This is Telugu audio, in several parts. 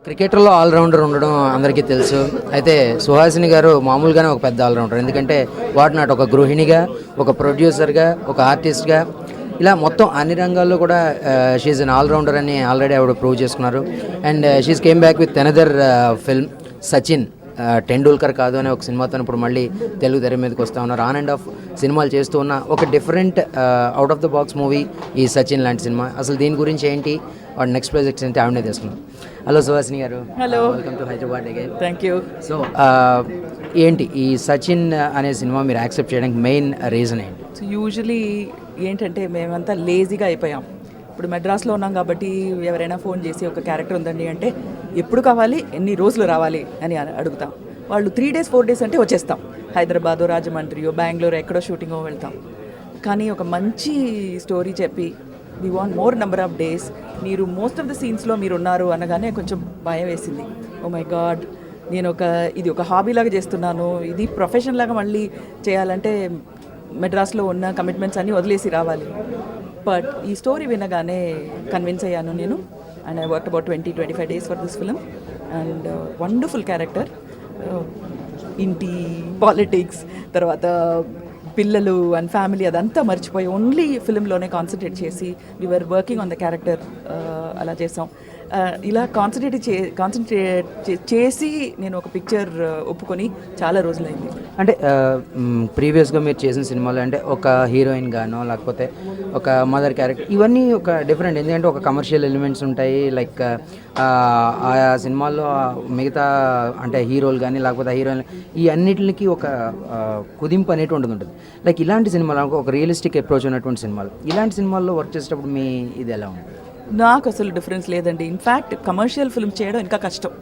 క్రికెటర్లో ఆల్రౌండర్ ఉండడం అందరికీ తెలుసు. అయితే సుహాసిని గారు మామూలుగానే ఒక పెద్ద ఆల్రౌండర్. ఎందుకంటే వాట్ నాట్ ఒక గృహిణిగా, ఒక ప్రొడ్యూసర్గా, ఒక ఆర్టిస్ట్గా, ఇలా మొత్తం అన్ని రంగాల్లో కూడా షీఈ్ అన్ ఆల్రౌండర్ అని ఆల్రెడీ ఆవిడ ప్రూవ్ చేసుకున్నారు. And she came back with another film Sachin. Tendulkar కాదు అనే ఒక సినిమాతో ఇప్పుడు మళ్ళీ తెలుగు తెర మీదకి వస్తూ ఉన్నారు. ఆన్ అండ్ ఆఫ్ సినిమాలు చేస్తూ ఉన్న ఒక different out of the box movie ఈ సచిన్ లాంటి సినిమా. అసలు దీని గురించి ఏంటి, వాడు నెక్స్ట్ ప్రాజెక్ట్స్ ఏంటి ఆవిడనే తీసుకున్నాం. హలో సుహాసిని గారు. Hello, welcome to Hyderabad again. Thank you. So ఏంటి ఈ సచిన్ అనే సినిమా మీరు యాక్సెప్ట్ చేయడానికి మెయిన్ రీజన్ ఏంటి? సో యూజువలీ ఏంటంటే మేమంతా లేజీగా అయిపోయాం. ఇప్పుడు మెడ్రాస్లో ఉన్నాం కాబట్టి ఎవరైనా ఫోన్ చేసి ఒక క్యారెక్టర్ ఉందండి అంటే ఎప్పుడు కావాలి, ఎన్ని రోజులు రావాలి అని అడుగుతాం. వాళ్ళు 3 days 4 days అంటే వచ్చేస్తాం. హైదరాబాదు, రాజమండ్రియో, బెంగళూరు ఎక్కడో షూటింగో వెళ్తాం. కానీ ఒక మంచి స్టోరీ చెప్పి we want more number of days, మీరు మోస్ట్ ఆఫ్ ద సీన్స్లో మీరు ఉన్నారు అనగానే కొంచెం భయం వేసింది. ఓ మై గాడ్, నేను ఇది ఒక హాబీలాగా చేస్తున్నాను, ఇది ప్రొఫెషన్ లాగా మళ్ళీ చేయాలంటే మెడ్రాస్లో ఉన్న కమిట్మెంట్స్ అన్నీ వదిలేసి రావాలి. బట్ ఈ స్టోరీ వినగానే కన్విన్స్ అయ్యాను నేను. And I work about 20-25 days for this film. And wonderful character. ఇంటి పాలిటిక్స్, తర్వాత పిల్లలు అండ్ ఫ్యామిలీ అదంతా మర్చిపోయి ఓన్లీ ఫిలింలోనే కాన్సన్ట్రేట్ చేసి we are working on the character అలా చేసాం. ఇలా కాన్సన్ట్రేట్ చేసి నేను ఒక పిక్చర్ ఒప్పుకొని చాలా రోజులైంది. అంటే ప్రీవియస్గా మీరు చేసిన సినిమాలు అంటే ఒక హీరోయిన్ గానో లేకపోతే ఒక మదర్ క్యారెక్టర్, ఇవన్నీ ఒక డిఫరెంట్. ఎందుకంటే ఒక కమర్షియల్ ఎలిమెంట్స్ ఉంటాయి. లైక్ ఆ సినిమాల్లో మిగతా అంటే హీరోలు కానీ లేకపోతే హీరోయిన్, ఈ అన్నిటికి ఒక కుదింపు అనేటువంటి ఉంటుంది. లైక్ ఇలాంటి సినిమాలు ఒక రియలిస్టిక్ అప్రోచ్ ఉన్నటువంటి సినిమాలు, ఇలాంటి సినిమాల్లో వర్క్ చేసేటప్పుడు మీ ఇది ఎలా ఉంటుంది? నాకు అసలు డిఫరెన్స్ లేదండి. ఇన్ఫ్యాక్ట్ కమర్షియల్ ఫిల్మ్ చేయడం ఇంకా కష్టం.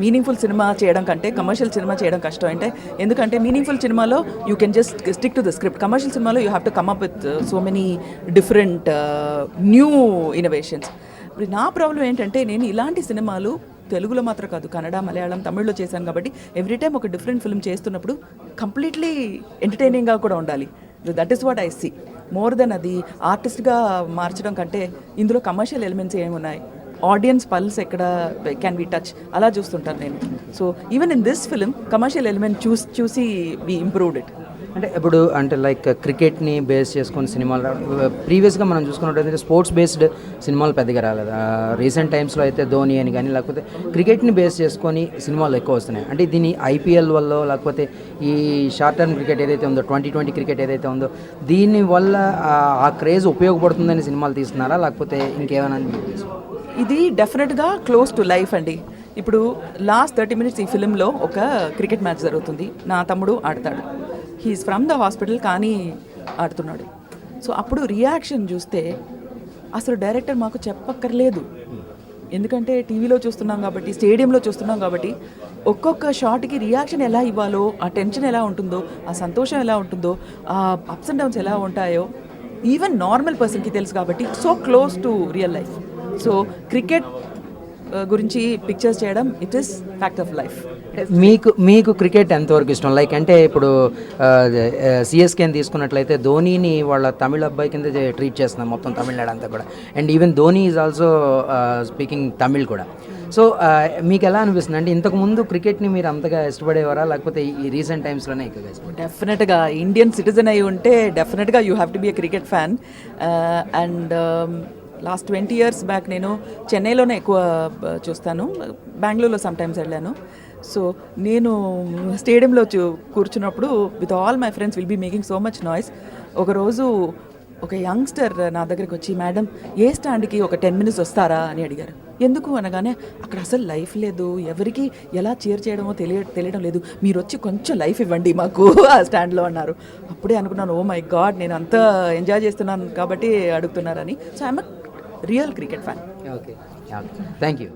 మీనింగ్ఫుల్ సినిమా చేయడం కంటే కమర్షియల్ సినిమా చేయడం కష్టం. అంటే ఎందుకంటే మీనింగ్ఫుల్ సినిమాలో you can just stick to the script. Commercial సినిమాలో you have to come up with so many different new innovations. ఇప్పుడు నా ప్రాబ్లం ఏంటంటే నేను ఇలాంటి సినిమాలు తెలుగులో మాత్రం కాదు, కన్నడ, మలయాళం, తమిళ్లో చేశాను కాబట్టి ఎవ్రీ టైం ఒక డిఫరెంట్ ఫిల్మ్ చేస్తున్నప్పుడు కంప్లీట్లీ ఎంటర్టైనింగ్గా కూడా ఉండాలి. That is what I see more than అది ఆర్టిస్ట్గా మార్చడం కంటే ఇందులో కమర్షియల్ ఎలిమెంట్స్ ఏమున్నాయి, ఆడియన్స్ పల్స్ ఎక్కడ క్యాన్ బి టచ్, అలా చూస్తుంటాను నేను. So even in this film commercial element చూసి వి ఇంప్రూవ్డ్ ఇట్. అంటే ఇప్పుడు అంటే లైక్ క్రికెట్ని బేస్ చేసుకుని సినిమాలు ప్రీవియస్గా మనం చూసుకున్నట్టయితే స్పోర్ట్స్ బేస్డ్ సినిమాలు పెద్దగా రాలేదు. రీసెంట్ టైమ్స్లో అయితే ధోని అని కానీ లేకపోతే క్రికెట్ని బేస్ చేసుకొని సినిమాలు ఎక్కువ వస్తున్నాయి. అంటే దీని ఐపీఎల్ వల్ల లేకపోతే ఈ షార్ట్ టర్మ్ క్రికెట్ ఏదైతే ఉందో 2020 క్రికెట్ ఏదైతే ఉందో దీనివల్ల ఆ క్రేజ్ ఉపయోగపడుతుందని సినిమాలు తీస్తున్నారా లేకపోతే ఇంకేమైనా? ఇది డెఫినెట్గా క్లోజ్ టు లైఫ్ అండి. ఇప్పుడు లాస్ట్ 30 minutes ఈ ఫిలింలో ఒక క్రికెట్ మ్యాచ్ జరుగుతుంది. నా తమ్ముడు ఆడతాడు. హీఈస్ ఫ్రమ్ ద హాస్పిటల్ కానీ ఆడుతున్నాడు. సో అప్పుడు రియాక్షన్ చూస్తే అసలు డైరెక్టర్ మాకు చెప్పక్కర్లేదు. ఎందుకంటే టీవీలో చూస్తున్నాం కాబట్టి, స్టేడియంలో చూస్తున్నాం కాబట్టి ఒక్కొక్క షాట్కి రియాక్షన్ ఎలా ఇవ్వాలో, ఆ టెన్షన్ ఎలా ఉంటుందో, ఆ సంతోషం ఎలా ఉంటుందో, ఆ అప్స్ అండ్ డౌన్స్ ఎలా ఉంటాయో ఈవెన్ నార్మల్ పర్సన్కి తెలుసు. కాబట్టి so close to real life. So cricket గురించి పిక్చర్స్ చేయడం it is fact of life. మీకు క్రికెట్ ఎంతవరకు ఇష్టం? లైక్ అంటే ఇప్పుడు సిఎస్కేని తీసుకున్నట్లయితే ధోనీని వాళ్ళ తమిళ అబ్బాయి కింద ట్రీట్ చేస్తున్నాం మొత్తం తమిళనాడు అంతా కూడా. And even Dhoni is also speaking Tamil కూడా. సో మీకు ఎలా అనిపిస్తుంది? అంటే ఇంతకుముందు క్రికెట్ని మీరు అంతగా ఇష్టపడేవారా లేకపోతే ఈ రీసెంట్ టైమ్స్లోనే ఎక్కువగా ఇష్టపడే? డెఫినెట్గా ఇండియన్ సిటిజన్ అయి ఉంటే డెఫినెట్గా you have to be a cricket fan. And last 20 years back నేను చెన్నైలోనే ఎక్కువ చూస్తాను, బెంగళూరులో సమ్టైమ్స్ వెళ్ళాను. సో నేను స్టేడియంలో కూర్చున్నప్పుడు with all my friends will be making so much noise. ఒకరోజు ఒక యంగ్స్టర్ నా దగ్గరికి వచ్చి, మేడం ఏ స్టాండ్కి ఒక 10 minutes వస్తారా అని అడిగారు. ఎందుకు అనగానే అక్కడ అసలు లైఫ్ లేదు, ఎవరికి ఎలా చీర్ చేయడమో తెలియడం లేదు, మీరు వచ్చి కొంచెం లైఫ్ ఇవ్వండి మాకు ఆ స్టాండ్లో అన్నారు. అప్పుడే అనుకున్నాను, ఓ మై గాడ్, నేను అంతా ఎంజాయ్ చేస్తున్నాను కాబట్టి అడుగుతున్నారని. So I'm real cricket fan. Okay, thank you.